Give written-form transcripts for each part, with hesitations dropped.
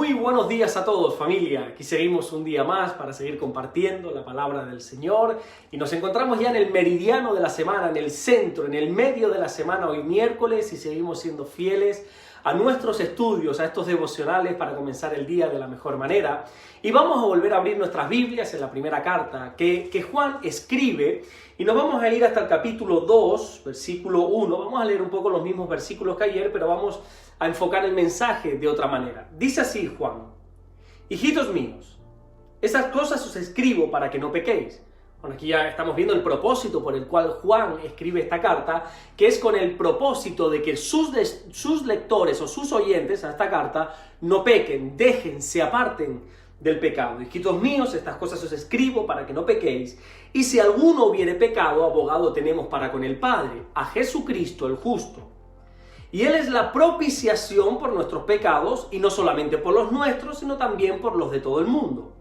Muy buenos días a todos, familia. Aquí seguimos un día más para seguir compartiendo la palabra del Señor y nos encontramos ya en el meridiano de la semana, en el centro, en el medio de la semana, hoy miércoles, y seguimos siendo fieles a nuestros estudios, a estos devocionales para comenzar el día de la mejor manera. Y vamos a volver a abrir nuestras Biblias en la primera carta que Juan escribe, y nos vamos a ir hasta el capítulo 2, versículo 1. Vamos a leer un poco los mismos versículos que ayer, pero vamos a enfocar el mensaje de otra manera. Dice así Juan: hijitos míos, esas cosas os escribo para que no pequéis. Bueno, aquí ya estamos viendo el propósito por el cual Juan escribe esta carta, que es con el propósito de que sus lectores o sus oyentes a esta carta no pequen, se aparten del pecado. Hijitos míos, estas cosas os escribo para que no pequéis, y si alguno hubiere pecado, abogado tenemos para con el Padre, a Jesucristo el justo. Y Él es la propiciación por nuestros pecados, y no solamente por los nuestros, sino también por los de todo el mundo.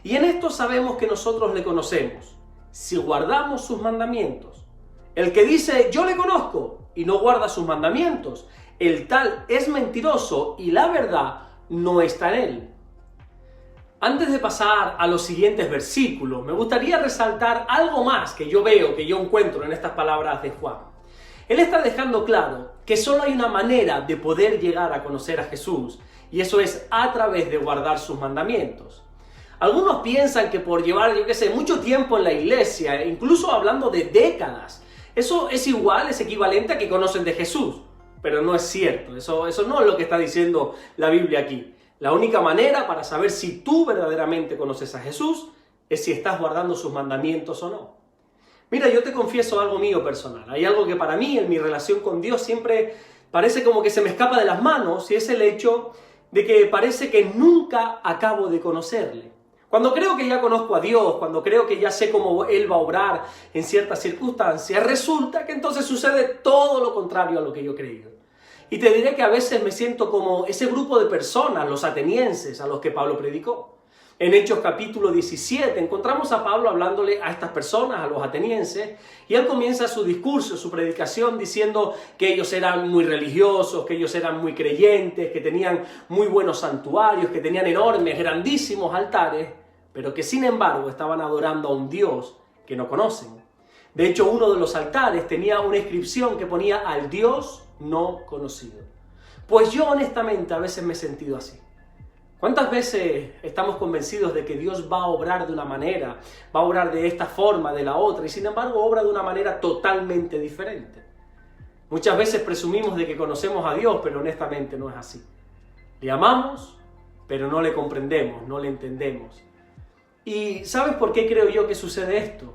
Y en esto sabemos que nosotros le conocemos, si guardamos sus mandamientos. El que dice, yo le conozco, y no guarda sus mandamientos, el tal es mentiroso, y la verdad no está en él. Antes de pasar a los siguientes versículos, me gustaría resaltar algo más que yo veo, que yo encuentro en estas palabras de Juan. Él está dejando claro que solo hay una manera de poder llegar a conocer a Jesús, y eso es a través de guardar sus mandamientos. Algunos piensan que por llevar, mucho tiempo en la iglesia, incluso hablando de décadas, eso es igual, es equivalente a que conocen de Jesús. Pero no es cierto, eso no es lo que está diciendo la Biblia aquí. La única manera para saber si tú verdaderamente conoces a Jesús es si estás guardando sus mandamientos o no. Mira, yo te confieso algo mío personal. Hay algo que para mí, en mi relación con Dios, siempre parece como que se me escapa de las manos, y es el hecho de que parece que nunca acabo de conocerle. Cuando creo que ya conozco a Dios, cuando creo que ya sé cómo Él va a obrar en ciertas circunstancias, resulta que entonces sucede todo lo contrario a lo que yo he creído. Y te diré que a veces me siento como ese grupo de personas, los atenienses, a los que Pablo predicó. En Hechos capítulo 17 encontramos a Pablo hablándole a estas personas, a los atenienses, y él comienza su discurso, su predicación, diciendo que ellos eran muy religiosos, que ellos eran muy creyentes, que tenían muy buenos santuarios, que tenían enormes, grandísimos altares, pero que sin embargo estaban adorando a un Dios que no conocen. De hecho, uno de los altares tenía una inscripción que ponía al Dios no conocido. Pues yo honestamente a veces me he sentido así. ¿Cuántas veces estamos convencidos de que Dios va a obrar de una manera, va a obrar de esta forma, de la otra, y sin embargo obra de una manera totalmente diferente? Muchas veces presumimos de que conocemos a Dios, pero honestamente no es así. Le amamos, pero no le comprendemos, no le entendemos. ¿Y sabes por qué creo yo que sucede esto?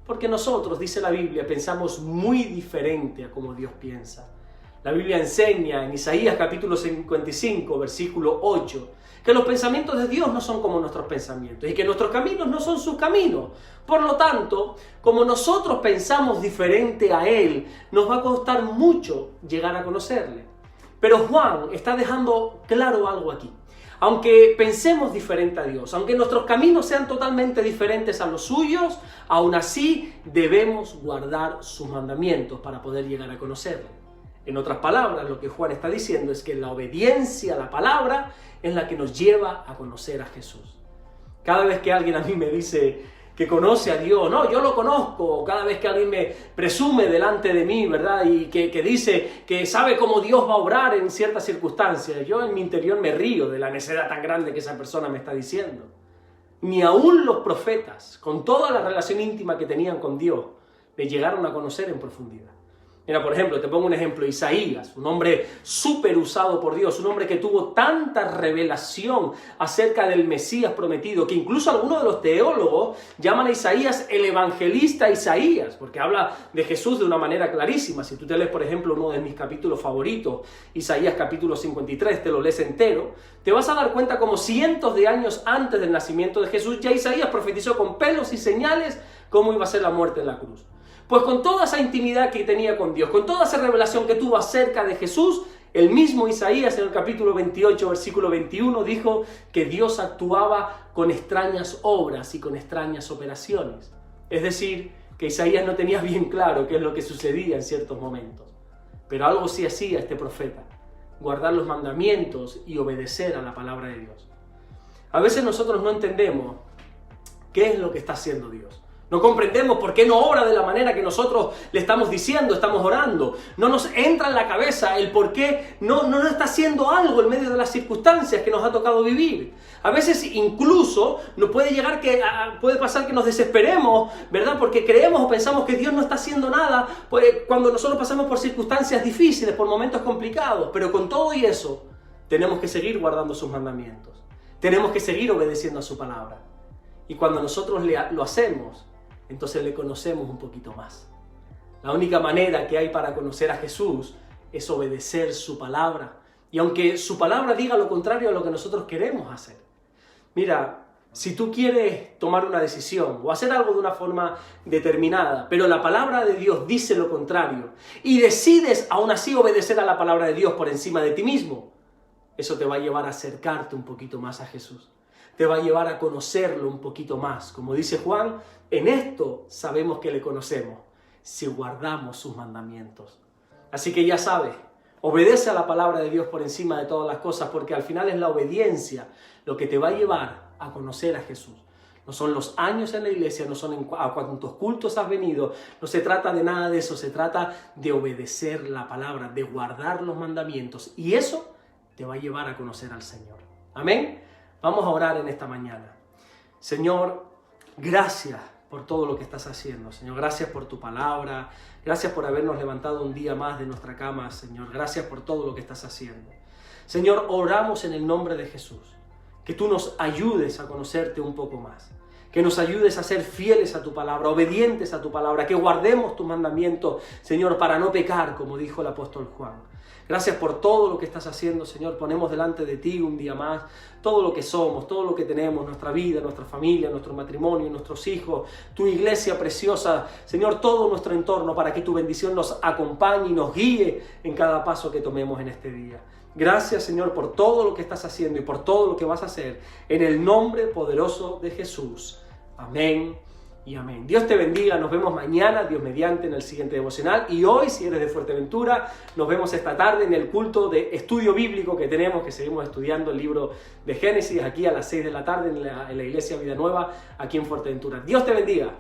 Porque nosotros, dice la Biblia, pensamos muy diferente a como Dios piensa. La Biblia enseña en Isaías capítulo 55, versículo 8, que los pensamientos de Dios no son como nuestros pensamientos y que nuestros caminos no son sus caminos. Por lo tanto, como nosotros pensamos diferente a Él, nos va a costar mucho llegar a conocerle. Pero Juan está dejando claro algo aquí. Aunque pensemos diferente a Dios, aunque nuestros caminos sean totalmente diferentes a los suyos, aún así debemos guardar sus mandamientos para poder llegar a conocerle. En otras palabras, lo que Juan está diciendo es que la obediencia a la palabra es la que nos lleva a conocer a Jesús. Cada vez que alguien a mí me dice que conoce a Dios, no, yo lo conozco, cada vez que alguien me presume delante de mí, ¿verdad? Y que dice que sabe cómo Dios va a obrar en ciertas circunstancias, yo en mi interior me río de la necedad tan grande que esa persona me está diciendo. Ni aún los profetas, con toda la relación íntima que tenían con Dios, le llegaron a conocer en profundidad. Mira, por ejemplo, te pongo un ejemplo, Isaías, un hombre súper usado por Dios, un hombre que tuvo tanta revelación acerca del Mesías prometido, que incluso algunos de los teólogos llaman a Isaías el evangelista Isaías, porque habla de Jesús de una manera clarísima. Si tú te lees, por ejemplo, uno de mis capítulos favoritos, Isaías capítulo 53, te lo lees entero, te vas a dar cuenta como cientos de años antes del nacimiento de Jesús, ya Isaías profetizó con pelos y señales cómo iba a ser la muerte en la cruz. Pues con toda esa intimidad que tenía con Dios, con toda esa revelación que tuvo acerca de Jesús, el mismo Isaías en el capítulo 28, versículo 21, dijo que Dios actuaba con extrañas obras y con extrañas operaciones. Es decir, que Isaías no tenía bien claro qué es lo que sucedía en ciertos momentos. Pero algo sí hacía este profeta. guardar los mandamientos y obedecer a la palabra de Dios. A veces nosotros no entendemos qué es lo que está haciendo Dios. No comprendemos por qué no obra de la manera que nosotros le estamos diciendo, estamos orando. No nos entra en la cabeza el por qué no está haciendo algo en medio de las circunstancias que nos ha tocado vivir. A veces incluso nos puede pasar que nos desesperemos, ¿verdad? Porque creemos o pensamos que Dios no está haciendo nada cuando nosotros pasamos por circunstancias difíciles, por momentos complicados. Pero con todo y eso, tenemos que seguir guardando sus mandamientos. Tenemos que seguir obedeciendo a su palabra. Y cuando nosotros lo hacemos, entonces le conocemos un poquito más. La única manera que hay para conocer a Jesús es obedecer su palabra. Y aunque su palabra diga lo contrario a lo que nosotros queremos hacer. Mira, si tú quieres tomar una decisión o hacer algo de una forma determinada, pero la palabra de Dios dice lo contrario, y decides aún así obedecer a la palabra de Dios por encima de ti mismo, eso te va a llevar a acercarte un poquito más a Jesús. Te va a llevar a conocerlo un poquito más. Como dice Juan, en esto sabemos que le conocemos, si guardamos sus mandamientos. Así que ya sabes, obedece a la palabra de Dios por encima de todas las cosas, porque al final es la obediencia lo que te va a llevar a conocer a Jesús. No son los años en la iglesia, no son a cuántos cultos has venido, no se trata de nada de eso, se trata de obedecer la palabra, de guardar los mandamientos, y eso te va a llevar a conocer al Señor. Amén. Vamos a orar en esta mañana. Señor, gracias por todo lo que estás haciendo. Señor, gracias por tu palabra. Gracias por habernos levantado un día más de nuestra cama, Señor. Gracias por todo lo que estás haciendo. Señor, oramos en el nombre de Jesús. Que tú nos ayudes a conocerte un poco más. Que nos ayudes a ser fieles a tu palabra, obedientes a tu palabra. Que guardemos tus mandamientos, Señor, para no pecar, como dijo el apóstol Juan. Gracias por todo lo que estás haciendo, Señor. Ponemos delante de ti un día más todo lo que somos, todo lo que tenemos, nuestra vida, nuestra familia, nuestro matrimonio, nuestros hijos, tu iglesia preciosa, Señor, todo nuestro entorno, para que tu bendición nos acompañe y nos guíe en cada paso que tomemos en este día. Gracias, Señor, por todo lo que estás haciendo y por todo lo que vas a hacer, en el nombre poderoso de Jesús. Amén y amén. Dios te bendiga, nos vemos mañana, Dios mediante, en el siguiente devocional. Y hoy, si eres de Fuerteventura, nos vemos esta tarde en el culto de estudio bíblico que tenemos, que seguimos estudiando el libro de Génesis, aquí a las 6 de la tarde en la Iglesia Vida Nueva, aquí en Fuerteventura. Dios te bendiga.